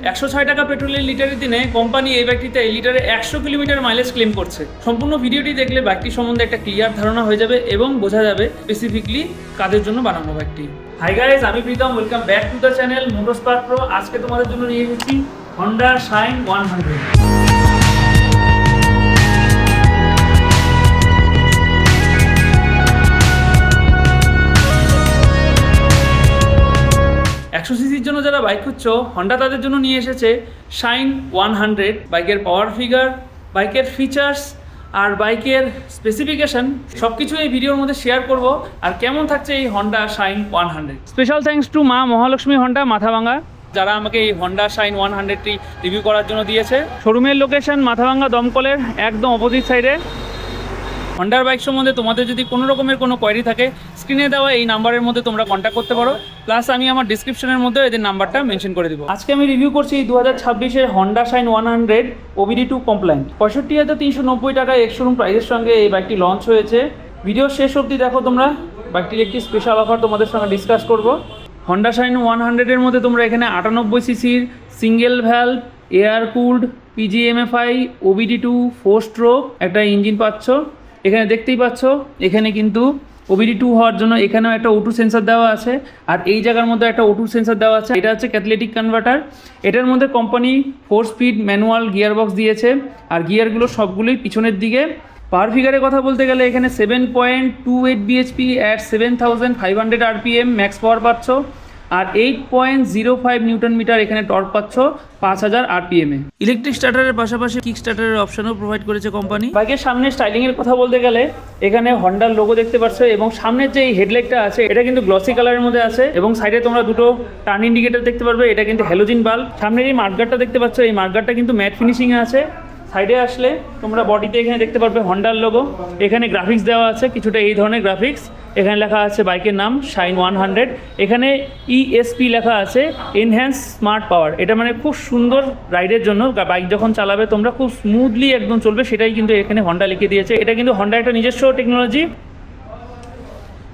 106 টাকা পেট্রোলের লিটারের দিনে কোম্পানি এই বাইকটিতে লিটারে 100 কিলোমিটার মাইলেজ ক্লেম করছে। সম্পূর্ণ ভিডিওটি দেখলে বাইকটি সম্বন্ধে একটা ক্লিয়ার ধারণা হয়ে যাবে এবং বোঝা যাবে স্পেসিফিকলি কাদের জন্য বানানো বাইকটি। হাই গাইস, আমি Pritam, welcome back to the channel Motorspark Pro. আজকে তোমাদের জন্য নিয়ে এসেছি হন্ডা শাইন 100। 100 সিসির জন্য যারা বাইক খুঁজছো, হন্ডা তাদের জন্য নিয়ে এসেছে শাইন 100। বাইকের পাওয়ার ফিগার, বাইকের ফিচার্স আর বাইকের স্পেসিফিকেশন সব কিছু এই ভিডিওর মধ্যে শেয়ার করব। আর কেমন থাকছে এই Honda shine 100। Special thanks to মা মহালক্ষ্মী হন্ডা মাথাভাঙ্গা, যারা আমাকে এই হন্ডা শাইন 100টি রিভিউ করার জন্য দিয়েছে। শোরুমের লোকেশন মাথাভাঙ্গা দমকলের একদম অপোজিট সাইডে। হন্ডার বাইক সম্বন্ধে তোমাদের যদি কোনো রকমের কোনো কোয়ারি থাকে, স্ক্রিনে দেওয়া এই নাম্বারের মধ্যে তোমরা কন্ট্যাক্ট করতে পারো। প্লাস আমি আমার ডিসক্রিপশনের মধ্যে এদের নাম্বারটা মেনশন করে দেবো। আজকে আমি রিভিউ করছি 2026-এর হন্ডা শাইন 100 OBD2 কমপ্লায়েন্ট। 65,390 টাকা এক্স-শোরুম প্রাইসের সঙ্গে এই বাইকটি লঞ্চ হয়েছে। ভিডিও শেষ অবধি দেখো তোমরা, বাইকটির একটি স্পেশাল অফার তোমাদের সঙ্গে ডিসকাস করব। হন্ডা শাইন 100-এর মধ্যে তোমরা এখানে 98 সিসির single valve air cooled PGMFI OBD2 4 stroke একটা ইঞ্জিন পাচ্ছ। এখানে দেখতেই পাচ্ছ, এখানে কিন্তু OBD2 হওয়ার জন্য এখানেও একটা O2 সেন্সার দেওয়া আছে, আর এই জায়গার মধ্যে একটা O2 সেন্সার দেওয়া আছে। এটা হচ্ছে ক্যাটালিটিক কনভার্টার। এটার মধ্যে company 4 speed manual gear box দিয়েছে, আর গিয়ারগুলো সবগুলোই পিছনের দিকে। পাওয়ার ফিগারে কথা বলতে গেলে এখানে 7.28 bhp অ্যাট 7500 rpm ম্যাক্স পাওয়ার পাচ্ছ, আর 8.05 নিউটন মিটার এখানে টর্ক পাচ্ছ 5000 rpm এ। ইলেকট্রিক স্টার্টারের পাশাপাশি কিক স্টার্টারের অপশনও প্রোভাইড করেছে কোম্পানি। বাইকের সামনে স্টাইলিংয়ের কথা বলতে গেলে এখানে হন্ডার লোগো দেখতে পাচ্ছ, এবং সামনের যে এই হেডলাইটটা আছে এটা কিন্তু গ্লসি কালারের মধ্যে আছে, এবং সাইডে তোমরা দুটো টার্ন ইন্ডিকেটর দেখতে পারবে। এটা কিন্তু হ্যালোজিন বাল্ব। সামনের এই মার্কারটা দেখতে পাচ্ছ, এই মার্কারটা কিন্তু ম্যাট ফিনিশিংয়ে আছে। সাইডে আসলে তোমরা বডিতে এখানে দেখতে পারবে হন্ডার লোগো। এখানে গ্রাফিক্স দেওয়া আছে, কিছুটা এই ধরনের গ্রাফিক্স। এখানে লেখা আছে বাইকের নাম শাইন 100। এখানে ESP লেখা আছে, এনহ্যান্স স্মার্ট পাওয়ার। এটা মানে খুব সুন্দর রাইডের জন্য, বাইক যখন চালাবে তোমরা খুব স্মুথলি একদম চলবে, সেটাই কিন্তু এখানে হন্ডা লিখে দিয়েছে। এটা কিন্তু হন্ডা একটা নিজস্ব টেকনোলজি।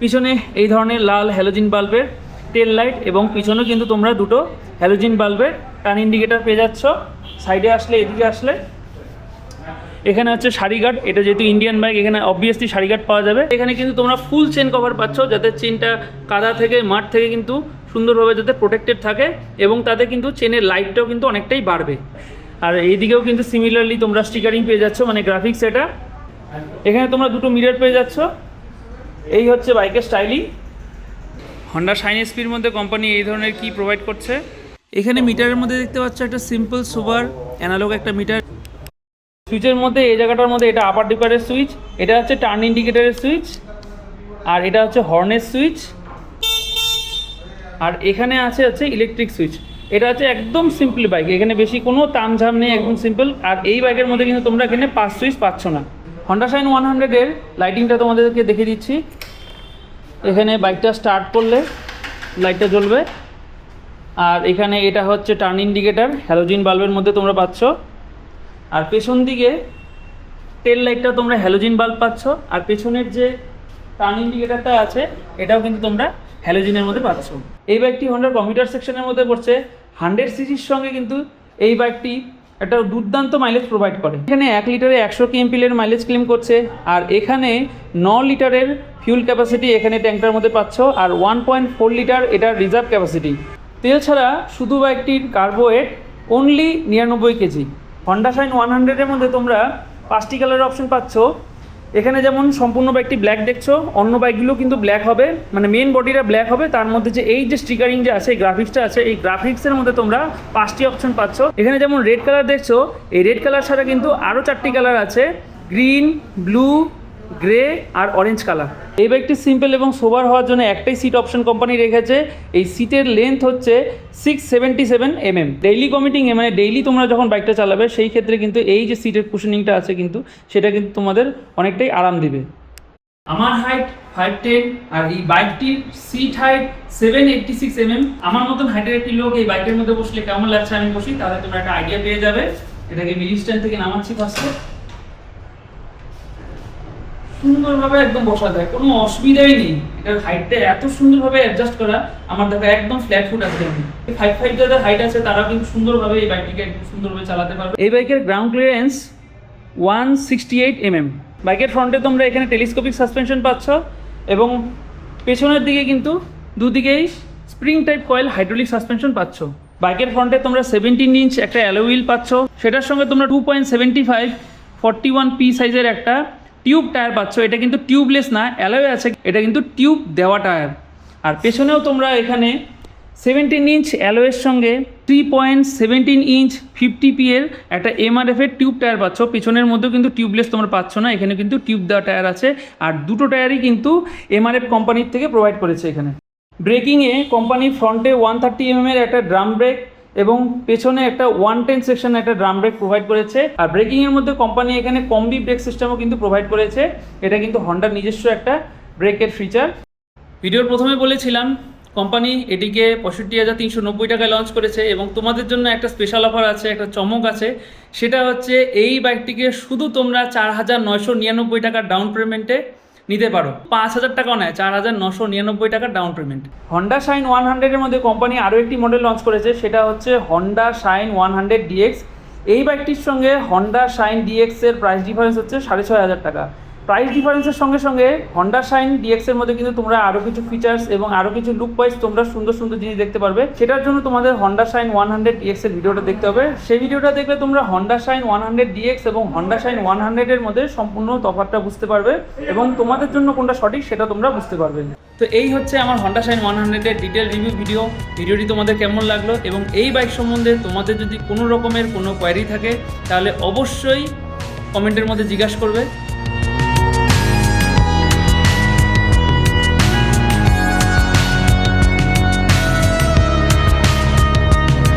পিছনে এই ধরনের লাল হ্যালোজিন বাল্বের টেল লাইট, এবং পিছনেও কিন্তু তোমরা দুটো হ্যালোজিন বাল্বের টার্ন ইন্ডিকেটর পেয়ে যাচ্ছ। সাইডে আসলে, এদিকে আসলে এখানে হচ্ছে সারি গার্ড। এটা যেহেতু ইন্ডিয়ান বাইক, এখানে অবভিয়াসলি সারি গার্ড পাওয়া যাবে। এখানে কিন্তু তোমরা ফুল চেন কভার পাচ্ছ, যাতে চেনটা কাদা থেকে মাঠ থেকে কিন্তু সুন্দরভাবে যাতে প্রোটেক্টেড থাকে, এবং তাতে কিন্তু চেনের লাইটটাও কিন্তু অনেকটাই বাড়বে। আর এইদিকেও কিন্তু সিমিলারলি তোমরা স্টিকারিং পেয়ে যাচ্ছ, মানে গ্রাফিক্স। এটা এখানে তোমরা দুটো মিরর পেয়ে যাচ্ছ। এই হচ্ছে বাইকের স্টাইলিং। হন্ডা শাইন এসপির মধ্যে কোম্পানি এই ধরনের কি প্রোভাইড করছে। এখানে মিটারের মধ্যে দেখতে পাচ্ছ একটা সিম্পল সোবার অ্যানালগ একটা মিটার। সুইচের মধ্যে এই জায়গাটার মধ্যে এটা আপার ডিপারের সুইচ, এটা হচ্ছে টার্ন ইন্ডিকেটরের সুইচ, আর এটা হচ্ছে হর্নের সুইচ, আর এখানে হচ্ছে ইলেকট্রিক সুইচ। এটা হচ্ছে একদম সিম্পল বাইক, এখানে বেশি কোনো তামঝাম নেই, একদম সিম্পল। আর এই বাইকের মধ্যে কিন্তু তোমরা এখানে 5 সুইচ পাচ্ছ না। হন্ডা শাইন 100-এর লাইটিংটা তোমাদেরকে দেখে দিচ্ছি। এখানে বাইকটা স্টার্ট করলে লাইটটা জ্বলবে, আর এখানে এটা হচ্ছে টার্ন ইন্ডিকেটর হ্যালোজিন বাল্বের মধ্যে তোমরা পাচ্ছ। আর পেছন দিকে টেল লাইটটা তোমরা হ্যালোজিন বাল্ব পাচ্ছ, আর পেছনের যে টার্ন ইন্ডিকেটরটা আছে এটাও কিন্তু তোমরা হ্যালোজিনের মধ্যে পাচ্ছ। এই বাইকটি হন্ডার কমিউটার সেকশনের মধ্যে পড়ছে। 100 সিসির সঙ্গে কিন্তু এই বাইকটি একটা দুর্দান্ত মাইলেজ প্রোভাইড করে। এখানে 1 লিটারে 100 kmpl মাইলেজ ক্লেম করছে, আর এখানে 9 লিটারের ফিউল ক্যাপাসিটি এখানে ট্যাঙ্কটার মধ্যে পাচ্ছ, আর 1.4 লিটার এটার রিজার্ভ ক্যাপাসিটি। তেল ছাড়া শুধু বাইকটির কার্বোয়েট অনলি 99 কেজি। হন্ডা শাইন 100-এর মধ্যে তোমরা 5টি কালারের অপশন পাচ্ছ। এখানে যেমন সম্পূর্ণ বাইকটি ব্ল্যাক দেখছো, অন্য বাইকগুলো কিন্তু ব্ল্যাক হবে, মানে মেন বডিটা ব্ল্যাক হবে। তার মধ্যে যে এই যে স্টিকারিং যে আছে, এই গ্রাফিক্সটা আছে, এই গ্রাফিক্সের মধ্যে তোমরা 5টি অপশন পাচ্ছ। এখানে যেমন রেড কালার দেখছো, এই রেড কালার ছাড়া কিন্তু আরও 4টি কালার আছে, গ্রিন, ব্লু, গ্রে আর অরেঞ্জ কালার। এই বাইকটি সিম্পল এবং সোবার হওয়ার জন্য একটাই সিট অপশন কোম্পানি রেখেছে। এই সিটের লেন্থ হচ্ছে 677 mm। ডেইলি কমিটিংয়ে, মানে ডেইলি তোমরা যখন বাইকটা চালাবে সেই ক্ষেত্রে কিন্তু এই যে সিটের কুশনিংটা আছে কিন্তু সেটা কিন্তু তোমাদের অনেকটাই আরাম দিবে। আমার হাইট 5'10", আর এই বাইকটির সিট হাইট 786 mm। আমার মতন হাইটের একটি লোক এই বাইকের মধ্যে বসলে কেমন লাগছে আমি বসি, তাহলে তোমরা একটা আইডিয়া পেয়ে যাবে। এটাকে মিলি স্ট্যান্ড থেকে নামাচ্ছি ফার্স্টে। সুন্দরভাবে একদম বসা যায়, কোনো অসুবিধাই নেই। এটার হাইটটা এত সুন্দরভাবে অ্যাডজাস্ট করা, আমার দেখা একদম ফ্ল্যাট ফুট আছে। 5'5" যাদের হাইট আছে তারা কিন্তু সুন্দরভাবে এই বাইকটিকে একদম সুন্দরভাবে চালাতে পারবে। এই বাইকের গ্রাউন্ড ক্লিয়ারেন্স 168 mm। বাইকের ফ্রন্টে তোমরা এখানে টেলিস্কোপিক সাসপেনশন পাচ্ছ এবং পেছনের দিকে কিন্তু দুদিকেই spring type coil hydraulic suspension পাচ্ছ। বাইকের ফ্রন্টে তোমরা 17 ইঞ্চ একটা অ্যালয় হুইল পাচ্ছ, সেটার সঙ্গে তোমরা 2.75 41P সাইজের একটা টিউব টায়ার পাচ্ছ। এটা কিন্তু টিউবলেস না, অ্যালয় আছে, এটা কিন্তু টিউব দেওয়া টায়ার। আর পেছনেও তোমরা এখানে 17 ইঞ্চ অ্যালয়ের সঙ্গে 3.17 ইঞ্চ 50P এর একটা MRF এর টিউব টায়ার পাচ্ছ। পিছনের মধ্যেও কিন্তু টিউবলেস তোমরা পাচ্ছ না, এখানে কিন্তু টিউব দেওয়া টায়ার আছে। আর দুটো টায়ারই কিন্তু MRF কোম্পানির থেকে প্রোভাইড করেছে। এখানে ব্রেকিংয়ে কোম্পানি ফ্রন্টে 130 mm এর একটা ড্রাম ব্রেক এবং পেছনে একটা 110 সেকশন একটা ড্রাম ব্রেক প্রোভাইড করেছে। আর ব্রেকিংয়ের মধ্যে কোম্পানি এখানে কম্বি ব্রেক সিস্টেমও কিন্তু প্রোভাইড করেছে। এটা কিন্তু হন্ডার নিজস্ব একটা ব্রেকের ফিচার। ভিডিওর প্রথমে বলেছিলাম কোম্পানি এটিকে 65,390 টাকায় লঞ্চ করেছে এবং তোমাদের জন্য একটা স্পেশাল অফার আছে, একটা চমক আছে। সেটা হচ্ছে এই বাইকটিকে শুধু তোমরা 4,999 টাকার ডাউন পেমেন্টে নিতে পারো। 5,000 টাকাও নেয়, 4,999 টাকার ডাউন পেমেন্ট। হন্ডা শাইন 100-এর মধ্যে কোম্পানি আরও একটি মডেল লঞ্চ করেছে, সেটা হচ্ছে হন্ডা শাইন 100 DX। এই বাইকটির সঙ্গে হন্ডা শাইন DX এর প্রাইস ডিফারেন্স হচ্ছে 6,500 টাকা। প্রাইস ডিফারেন্সের সঙ্গে সঙ্গে হন্ডা শাইন DX এর মধ্যে কিন্তু তোমরা আরও কিছু ফিচার্স এবং আরও কিছু লুক ওয়াইজ তোমরা সুন্দর সুন্দর জিনিস দেখতে পারবে। সেটার জন্য তোমাদের হন্ডা শাইন 100 DX এর ভিডিওটা দেখতে হবে। সেই ভিডিওটা দেখলে তোমরা হন্ডা শাইন 100 DX এবং হন্ডা শাইন 100 এর মধ্যে সম্পূর্ণ তফাৎটা বুঝতে পারবে এবং তোমাদের জন্য কোনটা সঠিক সেটা তোমরা বুঝতে পারবে। তো এই হচ্ছে আমার হন্ডা শাইন 100 এর ডিটেল রিভিউ ভিডিও। ভিডিওটি তোমাদের কেমন লাগলো এবং এই বাইক সম্বন্ধে তোমাদের যদি কোনো রকমের কোনো কোয়ারি থাকে তাহলে অবশ্যই কমেন্টের মধ্যে জিজ্ঞাসা করবে।